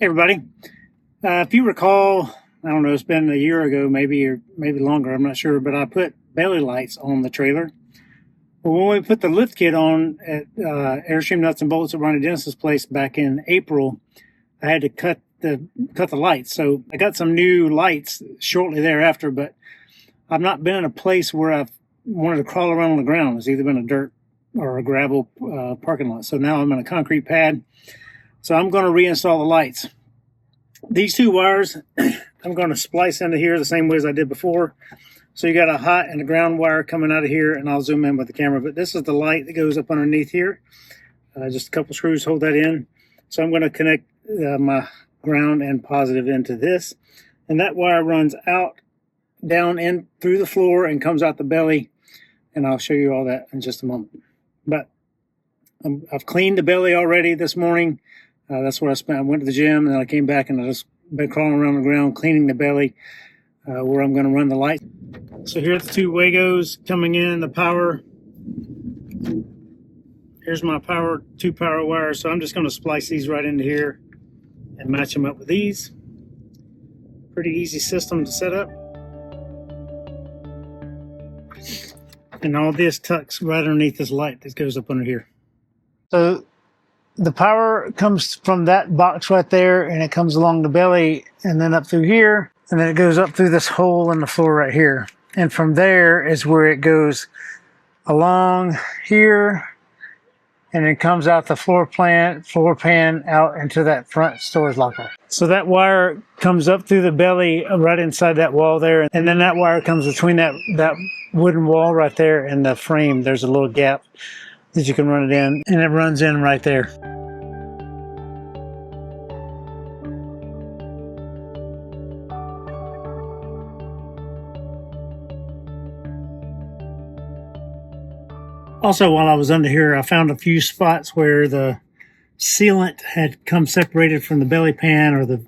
Hey everybody, if you recall, I don't know, it's been a year ago, maybe or maybe longer, I'm not sure, but I put belly lights on the trailer. Well, when we put the lift kit on at Airstream Nuts and Bolts at Ronnie Dennis's place back in April, I had to cut the lights. So I got some new lights shortly thereafter, but I've not been in a place where I've wanted to crawl around on the ground. It's either been a dirt or a gravel parking lot. So now I'm in a concrete pad. So I'm going to reinstall the lights. These two wires, I'm going to splice into here the same way as I did before. So you got a hot and a ground wire coming out of here, and I'll zoom in with the camera. But this is the light that goes up underneath here. Just a couple screws hold that in. So I'm going to connect my ground and positive into this. And that wire runs out, down in through the floor and comes out the belly. And I'll show you all that in just a moment. But I've cleaned the belly already this morning. That's where I spent. I went to the gym, and then I came back, and I just been crawling around the ground, cleaning the belly, where I'm going to run the light. So here's the two Wagos coming in, the power. Here's my two power wires. So I'm just going to splice these right into here and match them up with these. Pretty easy system to set up. And all this tucks right underneath this light that goes up under here. So the power comes from that box right there, and it comes along the belly and then up through here, and then it goes up through this hole in the floor right here. And from there is where it goes along here, and it comes out the floor pan out into that front storage locker. So that wire comes up through the belly right inside that wall there, and then that wire comes between that wooden wall right there and the frame. There's a little gap that you can run it in, and it runs in right there. Also, while I was under here, I found a few spots where the sealant had come separated from the belly pan or the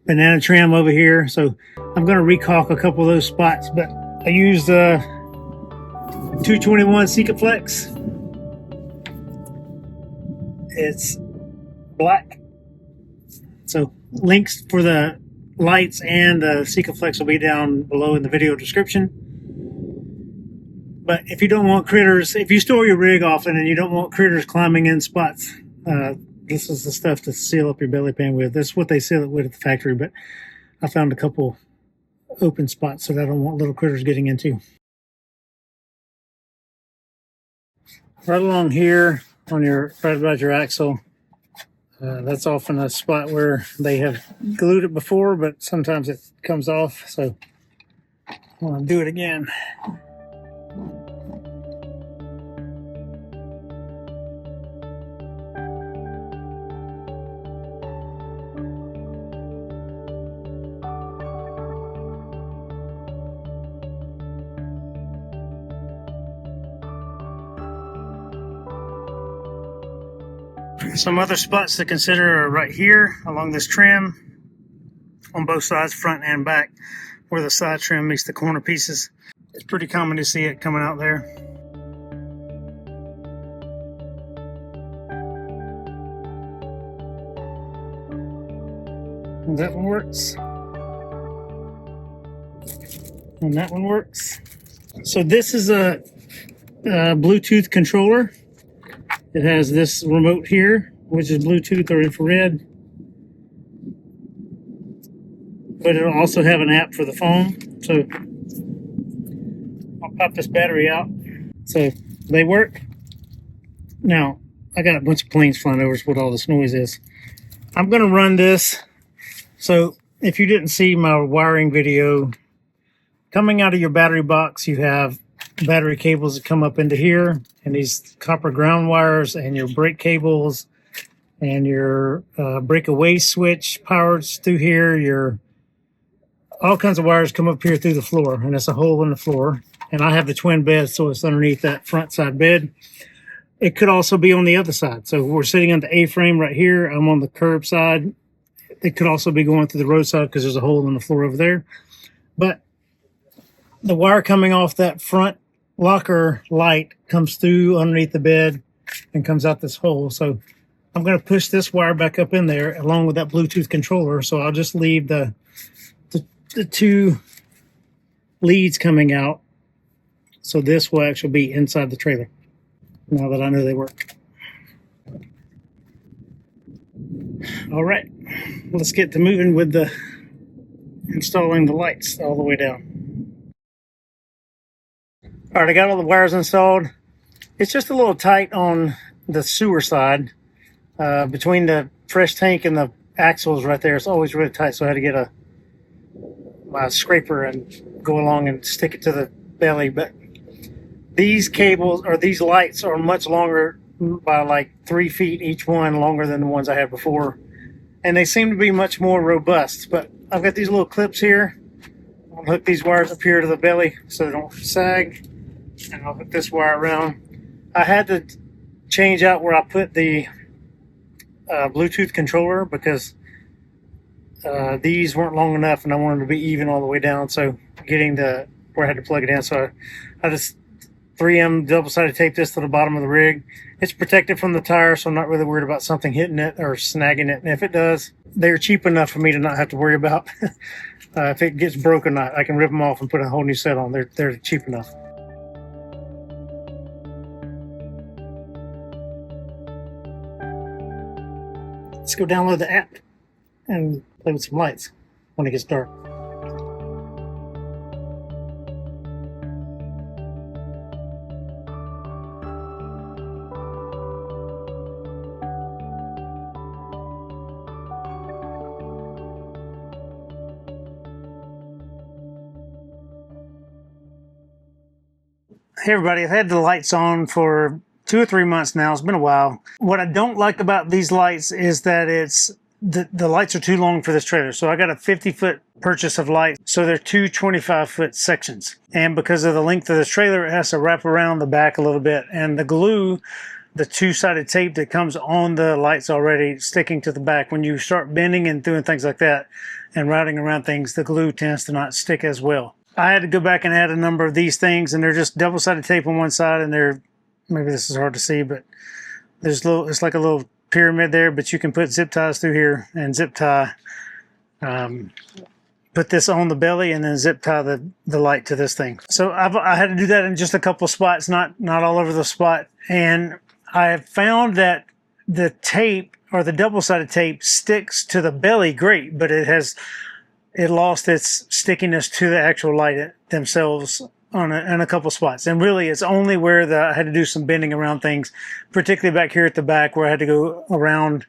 banana trim over here. So I'm going to recaulk a couple of those spots, but I used 221 Sikaflex. It's black. So links for the lights and the Sikaflex will be down below in the video description. But if you don't want critters, if you store your rig often and you don't want critters climbing in spots, this is the stuff to seal up your belly pan with. This is what they seal it with at the factory, but I found a couple open spots that I don't want little critters getting into. Right along here on right about your axle, that's often a spot where they have glued it before, but sometimes it comes off, so I want to do it again. Some other spots to consider are right here along this trim on both sides, front and back, where the side trim meets the corner pieces. It's pretty common to see it coming out there. And that one works. And that one works. So this is a Bluetooth controller. It has this remote here, which is Bluetooth or infrared. But it'll also have an app for the phone. So I'll pop this battery out. So they work. Now, I got a bunch of planes flying over, is what all this noise is. I'm going to run this. So if you didn't see my wiring video, coming out of your battery box, you have battery cables that come up into here, and these copper ground wires, and your brake cables, and your breakaway switch powers through here. All kinds of wires come up here through the floor, and it's a hole in the floor. And I have the twin bed, so it's underneath that front side bed. It could also be on the other side. So we're sitting on the A-frame right here. I'm on the curb side. It could also be going through the road side because there's a hole in the floor over there. But the wire coming off that front locker light comes through underneath the bed and comes out this hole. So I'm going to push this wire back up in there along with that Bluetooth controller. So I'll just leave the two leads coming out. So this will actually be inside the trailer, now that I know they work. All right, let's get to moving with the installing the lights all the way down. All right, I got all the wires installed. It's just a little tight on the sewer side. Between the fresh tank and the axles right there, it's always really tight, so I had to get my scraper and go along and stick it to the belly. But these cables, or these lights, are much longer, by like 3 feet each one, longer than the ones I had before. And they seem to be much more robust. But I've got these little clips here. I'll hook these wires up here to the belly so they don't sag. And I'll hook this wire around. I had to change out where I put the Bluetooth controller because these weren't long enough and I wanted to be even all the way down. So getting to where I had to plug it in. So I just 3M double-sided tape this to the bottom of the rig. It's protected from the tire, so I'm not really worried about something hitting it or snagging it. And if it does, they're cheap enough for me to not have to worry about if it gets broken, I can rip them off and put a whole new set on. They're cheap enough. Let's go download the app and play with some lights when it gets dark. Hey everybody, I've had the lights on for 2 or 3 months now. It's been a while. What I don't like about these lights is that the lights are too long for this trailer. So I got a 50-foot purchase of lights. So they're two 25-foot sections. And because of the length of this trailer, it has to wrap around the back a little bit. And the glue, the two-sided tape that comes on the lights already sticking to the back, when you start bending and doing things like that and routing around things, the glue tends to not stick as well. I had to go back and add a number of these things, and they're just double-sided tape on one side, and they're, maybe this is hard to see, but there's it's like a little pyramid there, but you can put zip ties through here and zip tie, put this on the belly and then zip tie the light to this thing. So I had to do that in just a couple spots, not all over the spot, and I have found that the tape, or the double-sided tape, sticks to the belly great, but it lost its stickiness to the actual light themselves in a couple spots. And really, it's only where I had to do some bending around things, particularly back here at the back where I had to go around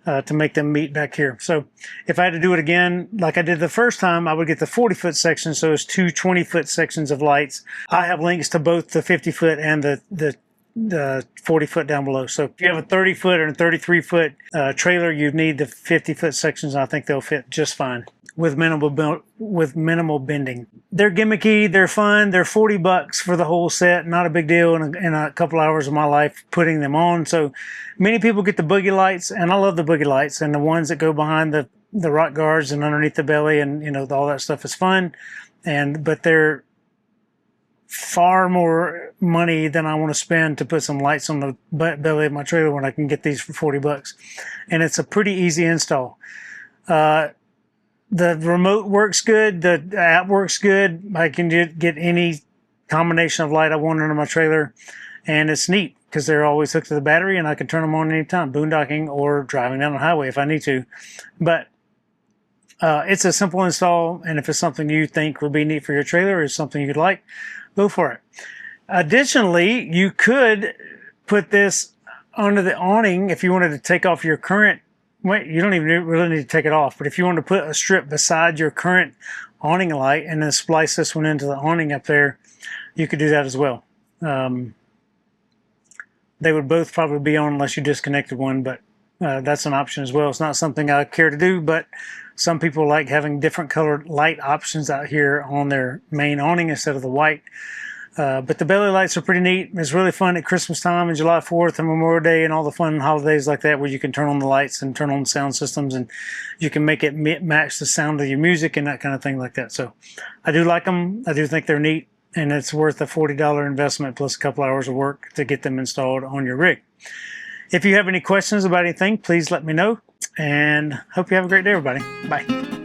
to make them meet back here. So if I had to do it again, like I did the first time, I would get the 40-foot section, so it's two 20-foot sections of lights. I have links to both the 50-foot and the 40-foot down below. So if you have a 30-foot or a 33-foot trailer, you need the 50-foot sections. I think they'll fit just fine with minimal bending. They're gimmicky, they're fun, they're $40 for the whole set, not a big deal in a couple hours of my life putting them on. So many people get the boogie lights, and I love the boogie lights, and the ones that go behind the rock guards and underneath the belly, and you know, all that stuff is fun, but they're far more money than I want to spend to put some lights on the belly of my trailer when I can get these for $40. And it's a pretty easy install. The remote works good. The app works good. I can get any combination of light I want under my trailer. And it's neat because they're always hooked to the battery and I can turn them on anytime, boondocking or driving down the highway if I need to. But it's a simple install, and if it's something you think would be neat for your trailer or something you'd like, go for it. Additionally, you could put this under the awning if you wanted to take off your current. Wait, you don't even really need to take it off, but if you want to put a strip beside your current awning light and then splice this one into the awning up there, you could do that as well. They would both probably be on unless you disconnected one, but that's an option as well. It's not something I care to do, but some people like having different colored light options out here on their main awning instead of the white. But the belly lights are pretty neat. It's really fun at Christmas time and July 4th and Memorial Day and all the fun holidays like that, where you can turn on the lights and turn on sound systems, and you can make it match the sound of your music and that kind of thing like that. So I do like them. I do think they're neat, and it's worth a $40 investment plus a couple hours of work to get them installed on your rig. If you have any questions about anything, please let me know. And hope you have a great day, everybody. Bye.